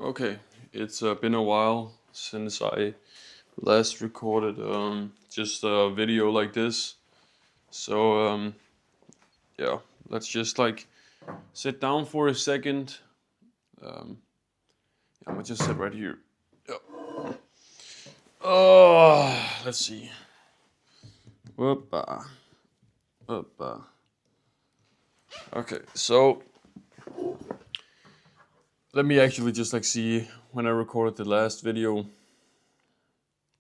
Okay, it's been a while since I last recorded just a video like this. So yeah, let's just like sit down for a second. Um, I'm gonna just sit right here. Yeah. Oh, let's see. Whoopa, whoopa. Okay, so let me actually just like see when I recorded the last video.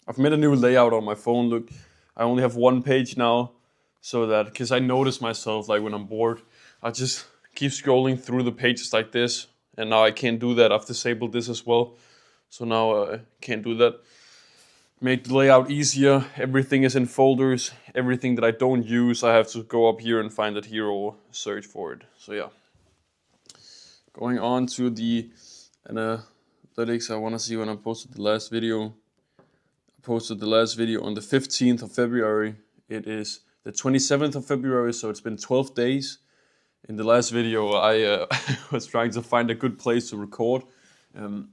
I've made a new layout on my phone. Look, I only have one page now, so that because I notice myself like when I'm bored, I just keep scrolling through the pages like this, and now I can't do that. I've disabled this as well, so now I can't do that. Make the layout easier. Everything is in folders. Everything that I don't use, I have to go up here and find it here or search for it. So yeah, going on to the analytics. I want to see when I posted the last video. Posted the last video on the 15th of February. It is the 27th of February, so it's been 12 days. In the last video, I was trying to find a good place to record. Um,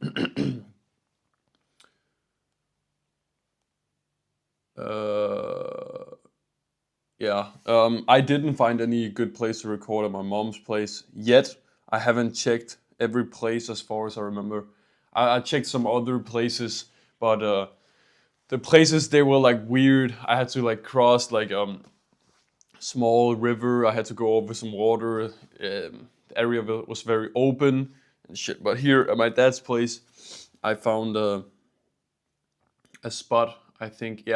I didn't find any good place to record at my mom's place yet. I haven't checked every place as far as I remember. I checked some other places, but the places they were like weird. I had to like cross like small river. I had to go over some water. The area was very open and shit. But here at my dad's place, I found a spot. I think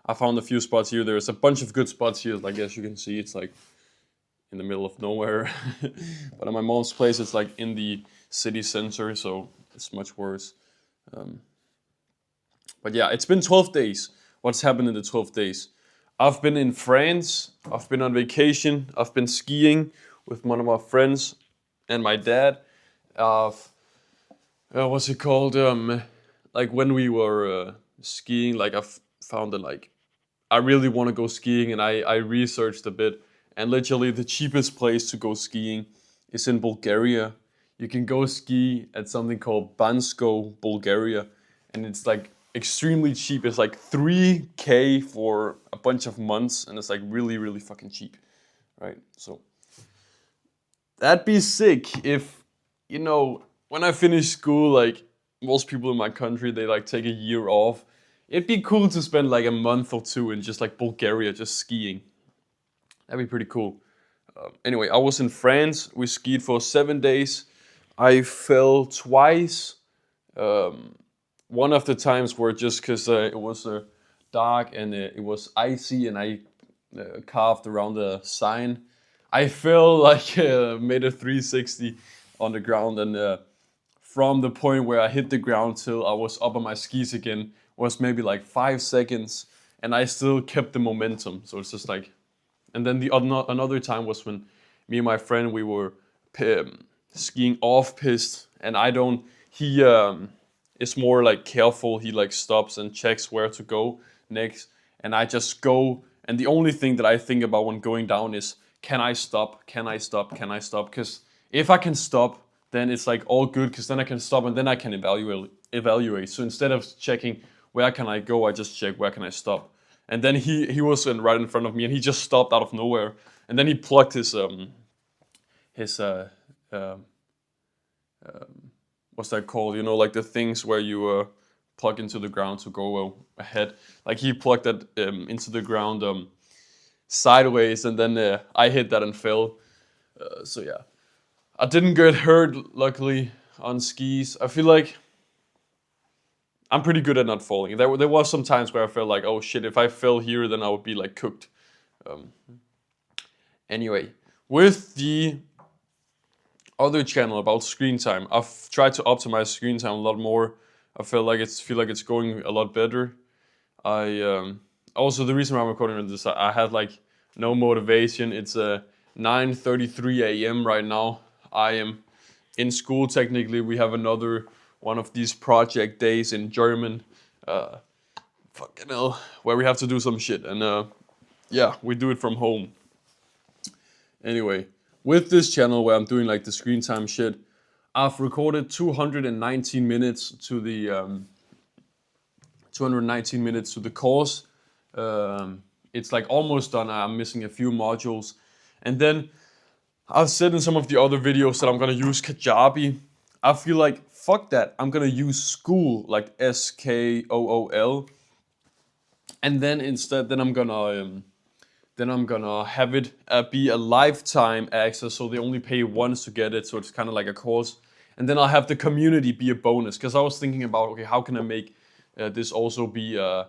I found a few spots here. There's a bunch of good spots here. Like as you can see, it's like in the middle of nowhere. But at my mom's place, it's like in the city center, so it's much worse. But yeah, it's been 12 days. What's happened in the 12 days? I've been in France. I've been on vacation. I've been skiing with one of my friends and my dad. I've, what's it called? Like when we were skiing, like I've found that like I really want to go skiing, and I researched a bit. And literally, the cheapest place to go skiing is in Bulgaria. You can go ski at something called Bansko, Bulgaria, and it's like extremely cheap. It's like 3K for a bunch of months, and it's like really, really fucking cheap, right? So that'd be sick if, when I finish school, like most people in my country, they like take a year off. It'd be cool to spend like a month or two in just like Bulgaria, just skiing. That'd be pretty cool. Anyway, I was in France. We skied for 7 days. I fell twice. Um, One of the times were just because it was dark and it was icy, and I carved around the sign. I fell like made a 360 on the ground, and from the point where I hit the ground till I was up on my skis again was maybe like 5 seconds, and I still kept the momentum. So it's just like, and then another time was when me and my friend we were skiing off piste, and I don't. He is more like careful. He like stops and checks where to go next, and I just go. And the only thing that I think about when going down is, can I stop? Can I stop? Can I stop? Because if I can stop, then it's like all good. Because then I can stop, and then I can evaluate. So instead of checking where can I go, I just check where can I stop. And then he was right in front of me, and he just stopped out of nowhere. And then he plugged his what's that called? Like the things where you plug into the ground to go ahead. Like he plugged that into the ground sideways, and then I hit that and fell. So yeah, I didn't get hurt, luckily, on skis. I feel like I'm pretty good at not falling. There was some times where I felt like, oh shit, if I fell here, then I would be like cooked. Um, anyway, with the other channel about screen time, I've tried to optimize screen time a lot more. I feel like it's going a lot better. I also, the reason why I'm recording this, I had like no motivation. It's 9:33 a.m. right now. I am in school. Technically, we have another one of these project days in German. Fucking hell, where we have to do some shit, and yeah, we do it from home. Anyway, with this channel where I'm doing like the screen time shit, I've recorded 219 minutes to the 219 minutes to the course. It's like almost done. I'm missing a few modules, and then I've said in some of the other videos that I'm gonna use Kajabi. I feel like fuck that. I'm gonna use Skool, like Skool, and then instead, then I'm gonna have it be a lifetime access, so they only pay once to get it, so it's kind of like a course. And then I'll have the community be a bonus, because I was thinking about, okay, how can I make this also be a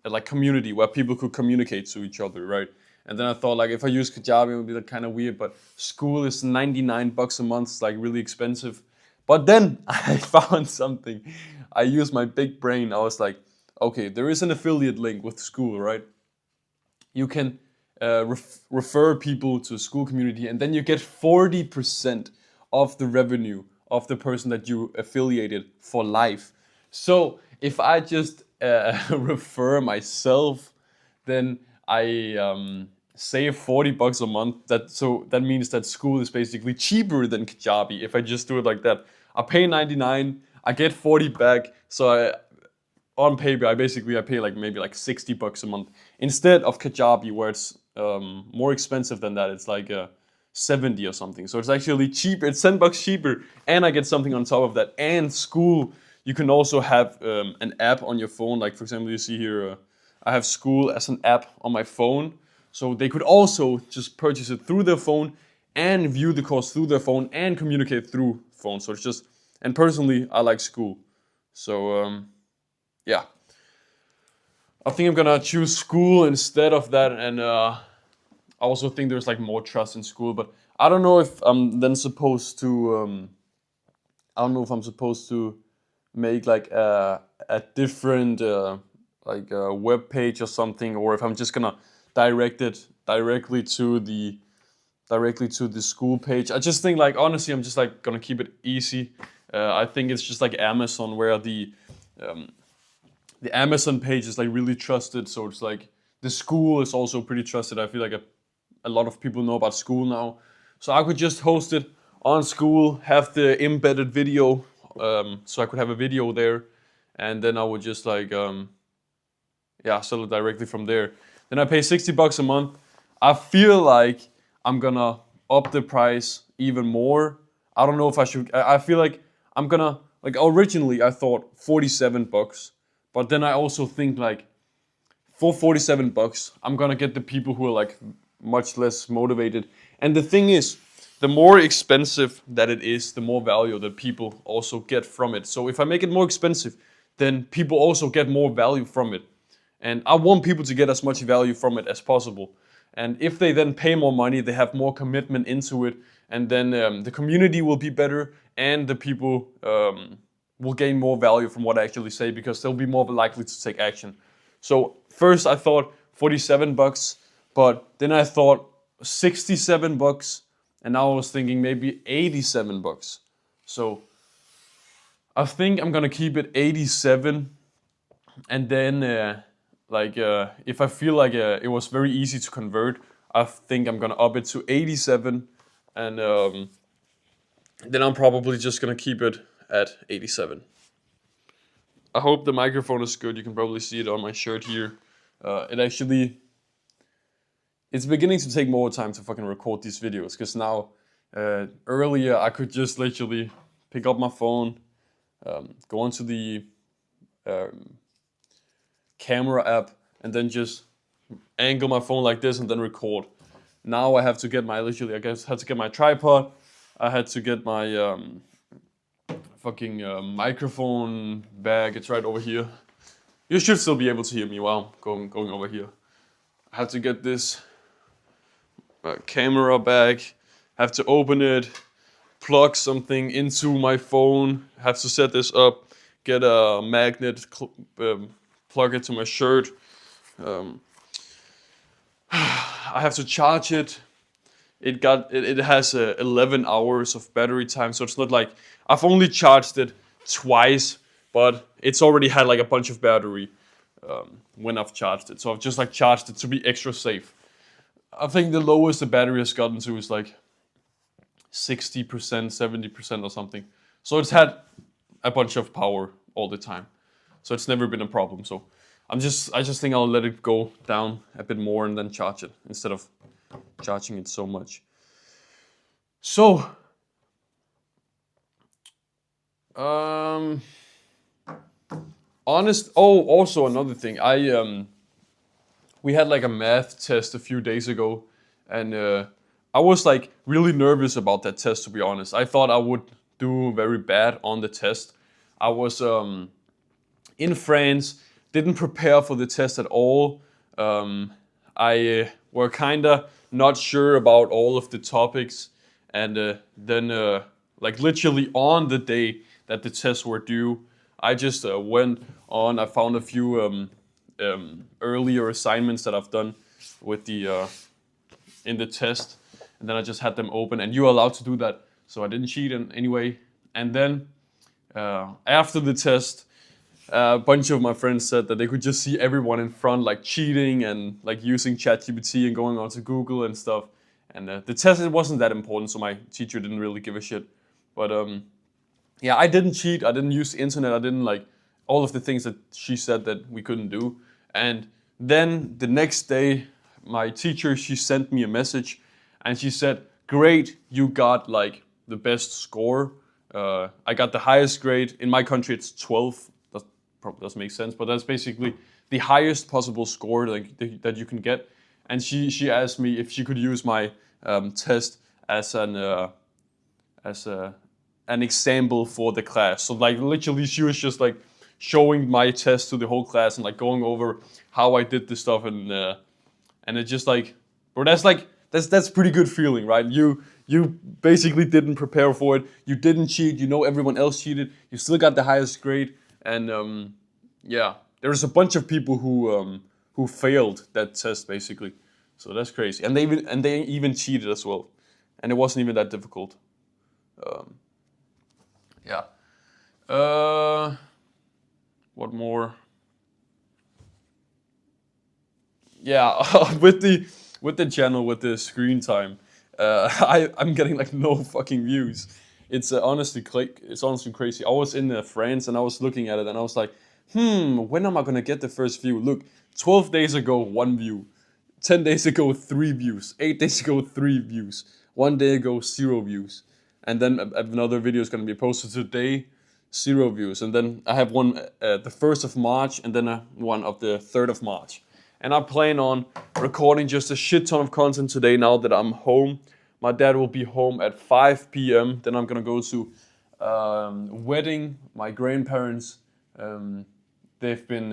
like community where people could communicate to each other, right? And then I thought, like, if I use Kajabi, it would be like kind of weird, but Skool is $99 a month, it's like really expensive. But then I found something. I used my big brain. I was like, okay, there is an affiliate link with Skool, right? You can refer people to a Skool community, and then you get 40% of the revenue of the person that you affiliated for life. So if I just refer myself, then I save $40 a month. That means that Skool is basically cheaper than Kajabi if I just do it like that. I pay 99, I get 40 back. So on paper, I pay like maybe like $60 a month instead of Kajabi, where it's more expensive than that. It's like 70 or something. So it's actually cheaper. It's $10 cheaper, and I get something on top of that. And Skool, you can also have an app on your phone. Like for example, you see here, I have Skool as an app on my phone. So they could also just purchase it through their phone and view the course through their phone and communicate through phone. So it's just, and personally, I like Skool. So yeah, I think I'm gonna choose Skool instead of that, and I also think there's like more trust in Skool, but I don't know if I'm then supposed to. I don't know if I'm supposed to make like a different like a web page or something, or if I'm just gonna direct it directly to the Skool page. I just think, like, honestly, I'm just like gonna keep it easy. I think it's just like Amazon, where the Amazon page is like really trusted. So it's like the Skool is also pretty trusted. I feel like a lot of people know about Skool now. So I could just host it on Skool, have the embedded video, so I could have a video there, and then I would just like sell it directly from there. Then I pay $60 a month. I feel like I'm gonna up the price even more. I don't know if I should. I feel like I'm gonna, like, originally I thought $47, but then I also think like for $47 I'm gonna get the people who are like much less motivated. And the thing is, the more expensive that it is, the more value that people also get from it. So if I make it more expensive, then people also get more value from it. And I want people to get as much value from it as possible. And if they then pay more money, they have more commitment into it, and then the community will be better, and the people will gain more value from what I actually say, because they'll be more likely to take action. So first I thought $47, but then I thought $67, and now I was thinking maybe $87. So I think I'm gonna keep it 87, and then if I feel like it was very easy to convert, I think I'm gonna up it to 87, and then I'm probably just gonna keep it at 87. I hope the microphone is good. You can probably see it on my shirt here. It's beginning to take more time to fucking record these videos, because now earlier I could just literally pick up my phone, go onto the camera app, and then just angle my phone like this and then record. Now I have to get my tripod. I had to get my microphone bag. It's right over here. You should still be able to hear me while I'm going over here. I have to get this camera bag. Have to open it, plug something into my phone. Have to set this up. Get a magnet. Plug it to my shirt. I have to charge it. It has 11 hours of battery time, so it's not like I've only charged it twice, but it's already had like a bunch of battery when I've charged it. So I've just like charged it to be extra safe. I think the lowest the battery has gotten to is like 60%, 70% or something. So it's had a bunch of power all the time. So it's never been a problem. So I just think I'll let it go down a bit more and then charge it instead of charging it so much. So also another thing. We had like a math test a few days ago, and I was like really nervous about that test, to be honest. I thought I would do very bad on the test. I was in France, didn't prepare for the test at all. I were kinda not sure about all of the topics, and then like literally on the day that the tests were due, I just went on. I found a few earlier assignments that I've done with the in the test, and then I just had them open. And you're allowed to do that, so I didn't cheat in any way. And then after the test, a bunch of my friends said that they could just see everyone in front like cheating and like using ChatGPT and going on to Google and stuff. And the test, it wasn't that important, so my teacher didn't really give a shit. But yeah, I didn't cheat. I didn't use the internet. I didn't like all of the things that she said that we couldn't do. And then the next day, my teacher, she sent me a message, and she said, "Great, you got like the best score. I got the highest grade. In my country, it's 12. That probably doesn't make sense, but that's basically the highest possible score that you can get." And she asked me if she could use my test as an example for the class. So like literally, she was just like showing my test to the whole class and like going over how I did this stuff, and it's just like, bro, that's pretty good feeling, right? You basically didn't prepare for it. You didn't cheat. You know everyone else cheated. You still got the highest grade, and yeah, there's a bunch of people who failed that test basically. So that's crazy, and they even cheated as well, and it wasn't even that difficult. Yeah. What more? Yeah, with the channel, with the screen time, I'm getting like no fucking views. It's honestly crazy. I was in France and I was looking at it and I was like, when am I gonna get the first view? Look, 12 days ago, 1 view. 10 days ago, 3 views. 8 days ago, 3 views. 1 day ago, 0 views. And then another video is gonna be posted today, 0 views. And then I have one the 1st of March and then one of the 3rd of March. And I plan on recording just a shit ton of content today now that I'm home. My dad will be home at 5 p.m. Then I'm gonna go to wedding. My grandparents, they've been,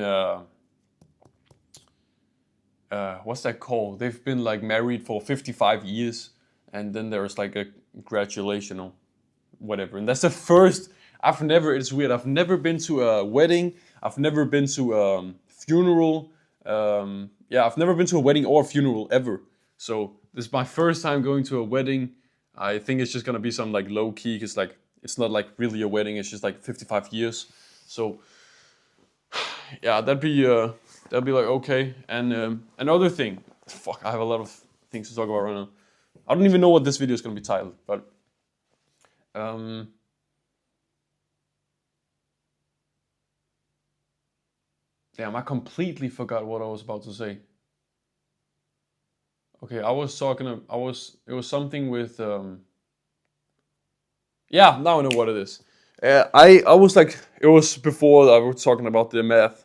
what's that called? They've been like married for 55 years. And then there's like a graduation or whatever. And that's the first, it's weird. I've never been to a wedding. I've never been to a funeral. I've never been to a wedding or a funeral ever. So this is my first time going to a wedding. I think it's just gonna be some like low key, cause like it's not like really a wedding. It's just like 55 years. So yeah, that'd be like okay. And another thing, fuck, I have a lot of things to talk about right now. I don't even know what this video is gonna be titled, but damn, I completely forgot what I was about to say. Okay, it was something with, yeah, now I know what it is. I was like, it was before I was talking about the math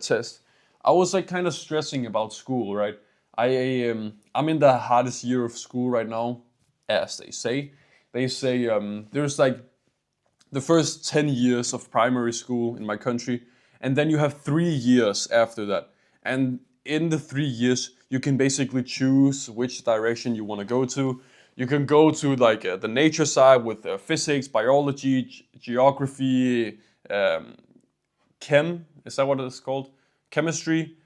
test. I was like kind of stressing about school, right? I'm in the hardest year of school right now, as they say. They say there's like the first 10 years of primary school in my country, and then you have 3 years after that. And in the 3 years, you can basically choose which direction you want to go to. You can go to like the nature side with physics, biology, geography, is that what it's called? Chemistry,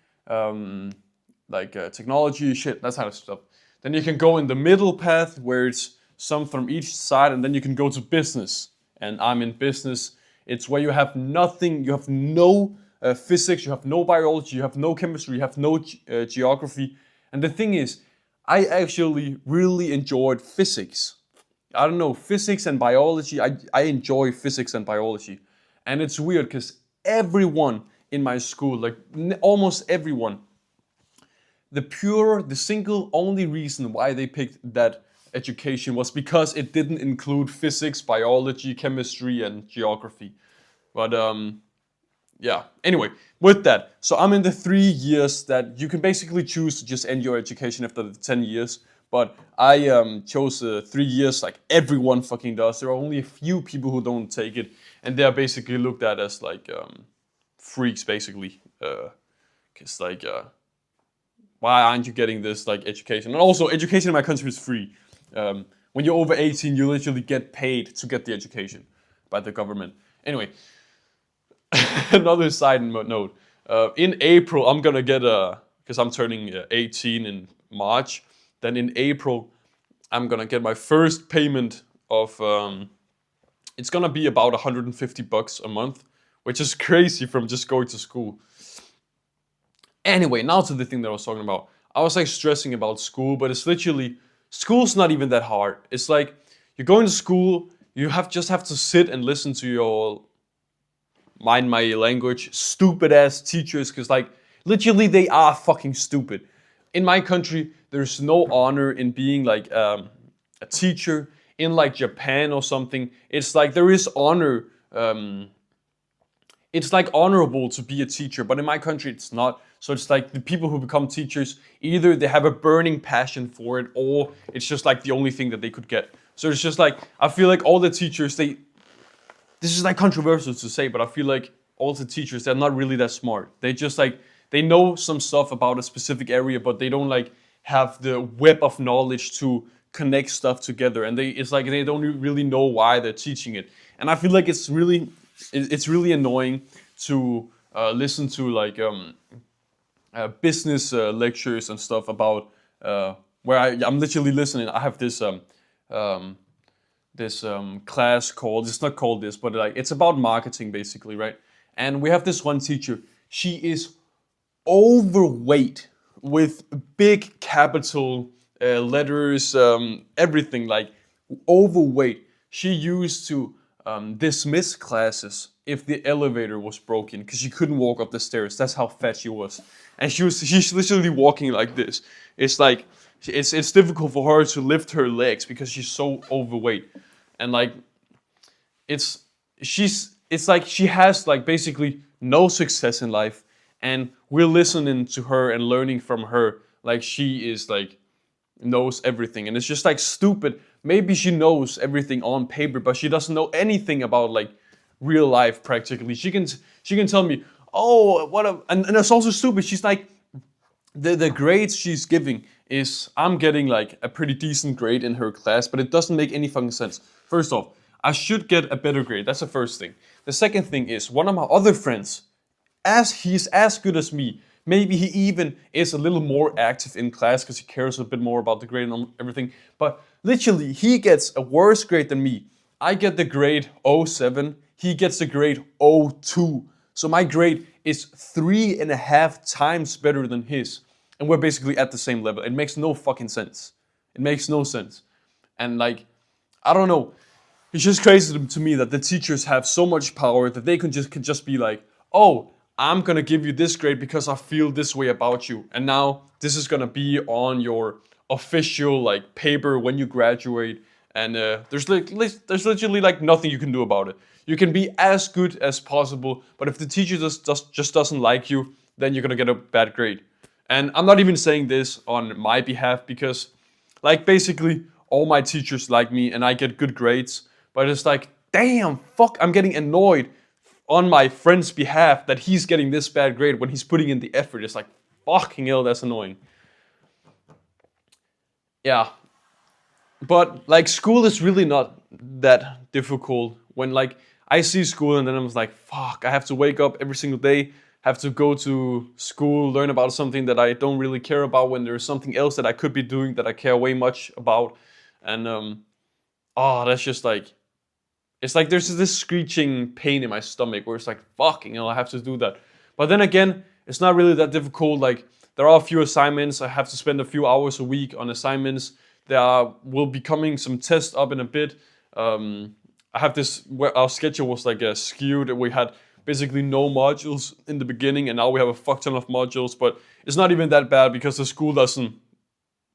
technology, shit, that kind of stuff. Then you can go in the middle path where it's some from each side, and then you can go to business. And I'm in business. It's where you have nothing, you have no physics, you have no biology, you have no chemistry, you have no geography. And the thing is, I actually really enjoyed physics. I don't know, physics and biology. I enjoy physics and biology. And it's weird because everyone in my school, like almost everyone, the single only reason why they picked that education was because it didn't include physics, biology, chemistry, and geography. But yeah, anyway, with that, so I'm in the 3 years that you can basically choose to just end your education after the 10 years. But I chose 3 years like everyone fucking does. There are only a few people who don't take it, and they are basically looked at as like freaks, basically. Cause like, why aren't you getting this like education? And also, education in my country is free. When you're over 18, you literally get paid to get the education by the government. Anyway, another side note. In April, I'm gonna get because I'm turning 18 in March. Then in April, I'm gonna get my first payment of. It's gonna be about $150 a month, which is crazy from just going to school. Anyway, now to the thing that I was talking about. I was like stressing about school, but it's literally school's not even that hard. It's like you're going to school, you just have to sit and listen to your mind my language stupid ass teachers, because like literally they are fucking stupid. In my country, there's no honor in being like a teacher. In like Japan or something, it's like there is honor. It's like honorable to be a teacher, but in my country it's not. So it's like the people who become teachers, either they have a burning passion for it, or it's just like the only thing that they could get. So it's just like, I feel like all the teachers, this is like controversial to say, but I feel like all the teachers, they're not really that smart. They just like, they know some stuff about a specific area, but they don't like have the web of knowledge to connect stuff together. And it's like, they don't really know why they're teaching it. And I feel like it's really annoying to listen to like business lectures and stuff about where I'm literally listening. I have this class called, it's not called this, but like it's about marketing basically, right? And we have this one teacher. She is overweight with big capital letters, everything, like overweight. She used to dismiss classes if the elevator was broken because she couldn't walk up the stairs. That's how fat she was. And she's literally walking like this. It's like it's difficult for her to lift her legs because she's so overweight. And like it's like she has like basically no success in life, and we're listening to her and learning from her like she is like knows everything. And it's just like stupid. Maybe she knows everything on paper, but she doesn't know anything about like real life practically. She can tell me, oh, and it's also stupid. She's like, the grades she's giving is, I'm getting like a pretty decent grade in her class, but it doesn't make any fucking sense. First off, I should get a better grade. That's the first thing. The second thing is, one of my other friends, he's as good as me. Maybe he even is a little more active in class because he cares a bit more about the grade and everything. But literally, he gets a worse grade than me. I get the grade 07. He gets the grade 02. So my grade is 3.5 times better than his. And we're basically at the same level. It makes no fucking sense. It makes no sense. And like, I don't know. It's just crazy to me that the teachers have so much power that they can just be like, oh, I'm gonna give you this grade because I feel this way about you. And now this is gonna be on your official like paper when you graduate. And there's literally like nothing you can do about it. You can be as good as possible, but if the teacher just doesn't like you, then you're gonna get a bad grade. And I'm not even saying this on my behalf because like basically all my teachers like me and I get good grades. But it's like, damn, fuck, I'm getting annoyed on my friend's behalf that he's getting this bad grade when he's putting in the effort. It's like, fucking hell, that's annoying. Yeah. But like school is really not that difficult. When like I see school and then I'm like, fuck, I have to wake up every single day, have to go to school, learn about something that I don't really care about when there's something else that I could be doing that I care way much about. And that's just like, it's like there's this screeching pain in my stomach where it's like, fucking hell, I have to do that. But then again, it's not really that difficult. Like there are a few assignments. I have to spend a few hours a week on assignments. will be coming some tests up in a bit. I have this, where our schedule was like skewed. We had basically no modules in the beginning, and now we have a fuck ton of modules, but it's not even that bad because the school doesn't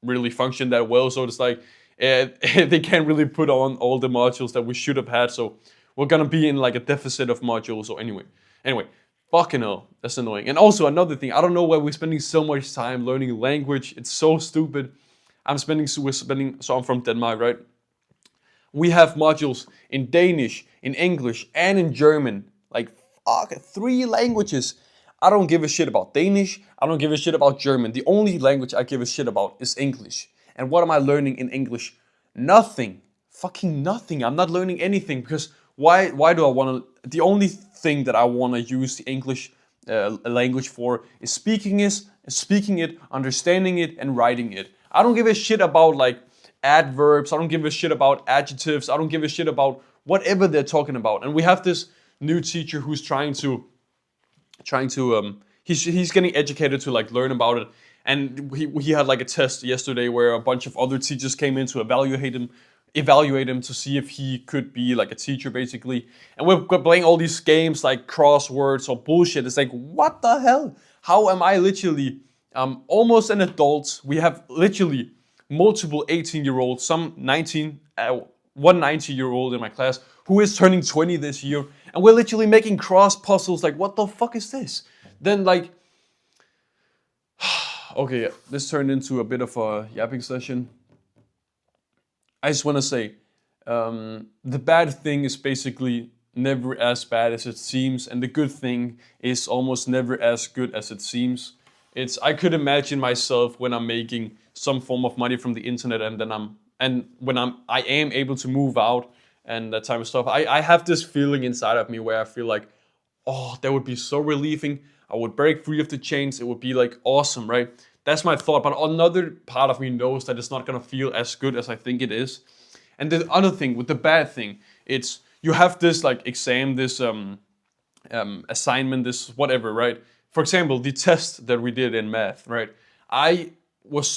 really function that well. So it's like they can't really put on all the modules that we should have had. So we're gonna be in like a deficit of modules. So anyway, fucking hell, that's annoying. And also another thing, I don't know why we're spending so much time learning language. It's so stupid. So I'm from Denmark, right? We have modules in Danish, in English, and in German. Like, fuck, 3 languages. I don't give a shit about Danish. I don't give a shit about German. The only language I give a shit about is English. And what am I learning in English? Nothing. Fucking nothing. I'm not learning anything because why do I want to... The only thing that I want to use the English language for is speaking it, understanding it, and writing it. I don't give a shit about like adverbs. I don't give a shit about adjectives. I don't give a shit about whatever they're talking about. And we have this new teacher who's trying to he's getting educated to like learn about it. And he had like a test yesterday where a bunch of other teachers came in to evaluate him to see if he could be like a teacher basically. And we're playing all these games like crosswords or bullshit. It's like, what the hell? How am I literally almost an adult? We have literally multiple 18-year-olds, some 19, one 90-year-old in my class who is turning 20 this year, and we're literally making cross puzzles. Like, what the fuck is this? Then like, okay, this turned into a bit of a yapping session. I just want to say, the bad thing is basically never as bad as it seems, and the good thing is almost never as good as it seems. I could imagine myself when I'm making some form of money from the internet, and then I am able to move out and that type of stuff. I have this feeling inside of me where I feel like, oh, that would be so relieving. I would break free of the chains. It would be like awesome, right? That's my thought. But another part of me knows that it's not gonna feel as good as I think it is. And the other thing with the bad thing, it's you have this like exam, this assignment, this whatever, right? For example, the test that we did in math, right? I was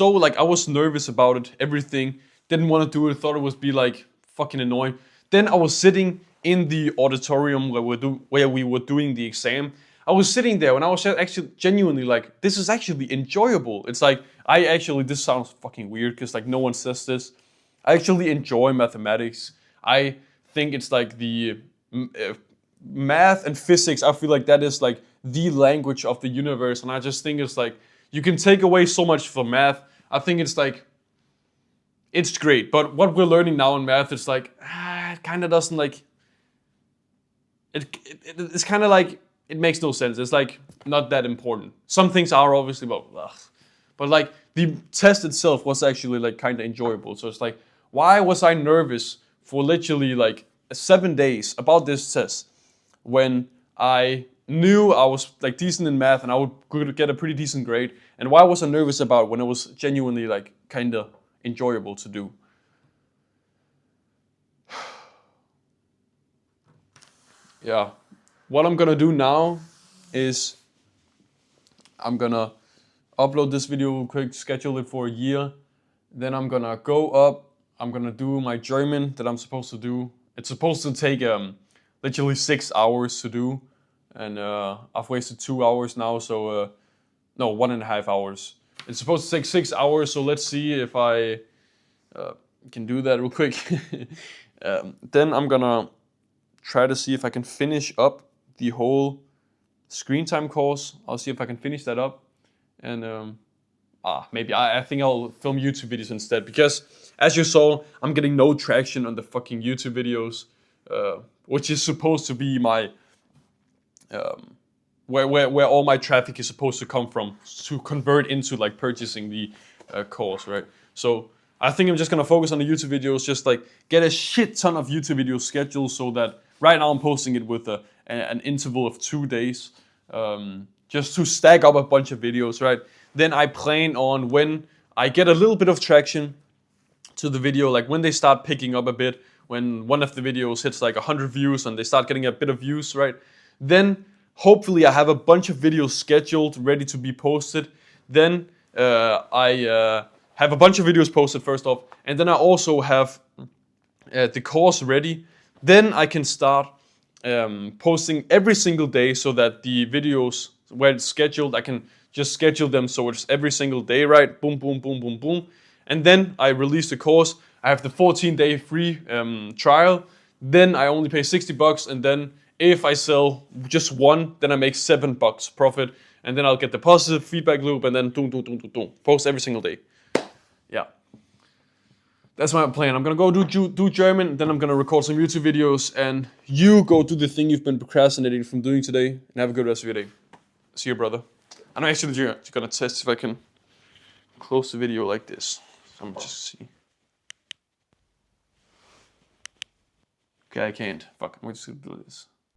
nervous about it, everything. Didn't want to do it. Thought it would be like fucking annoying. Then I was sitting in the auditorium where we were doing the exam. I was sitting there and I was actually genuinely like, this is actually enjoyable. It's like, this sounds fucking weird because like no one says this. I actually enjoy mathematics. I think it's like the math and physics. I feel like that is like the language of the universe. And I just think it's like, you can take away so much from math. I think it's like, it's great. But what we're learning now in math, it's like, it kind of doesn't like, it's kind of like, it makes no sense. It's like not that important. Some things are obviously, but like the test itself was actually like kind of enjoyable. So it's like, why was I nervous for literally like 7 days about this test when I knew I was like decent in math and I would get a pretty decent grade? And why was I nervous about when it was genuinely like kind of enjoyable to do? Yeah. What I'm gonna do now is I'm gonna upload this video real quick, schedule it for a year. Then I'm gonna go up, I'm gonna do my German that I'm supposed to do. It's supposed to take literally 6 hours to do. And I've wasted 2 hours now, so no, 1.5 hours. It's supposed to take 6 hours, so let's see if I can do that real quick. Then I'm gonna try to see if I can finish up the whole screen time course. I'll see if I can finish that up. And maybe I think I'll film YouTube videos instead, because as you saw, I'm getting no traction on the fucking YouTube videos, which is supposed to be my where all my traffic is supposed to come from to convert into like purchasing the course, right? So I think I'm just gonna focus on the YouTube videos, just like get a shit ton of YouTube videos scheduled, so that right now I'm posting it with an interval of 2 days, just to stack up a bunch of videos, right? Then I plan on, when I get a little bit of traction to the video, like when they start picking up a bit, when one of the videos hits like 100 views and they start getting a bit of views, right? Then hopefully I have a bunch of videos scheduled, ready to be posted. Then I have a bunch of videos posted first off, and then I also have the course ready. Then I can start posting every single day, so that the videos where it's scheduled, I can just schedule them so it's every single day, right? Boom, boom, boom, boom, boom. And then I release the course. I have the 14-day free trial. Then I only pay $60, and then if I sell just one, then I make $7 profit, and then I'll get the positive feedback loop, and then post every single day. Yeah. That's my plan. I'm gonna go do German, then I'm gonna record some YouTube videos, and you go do the thing you've been procrastinating from doing today, and have a good rest of your day. See you, brother. I'm actually gonna test if I can close the video like this. So I'm just see. Okay, I can't. Fuck, I'm just gonna do this.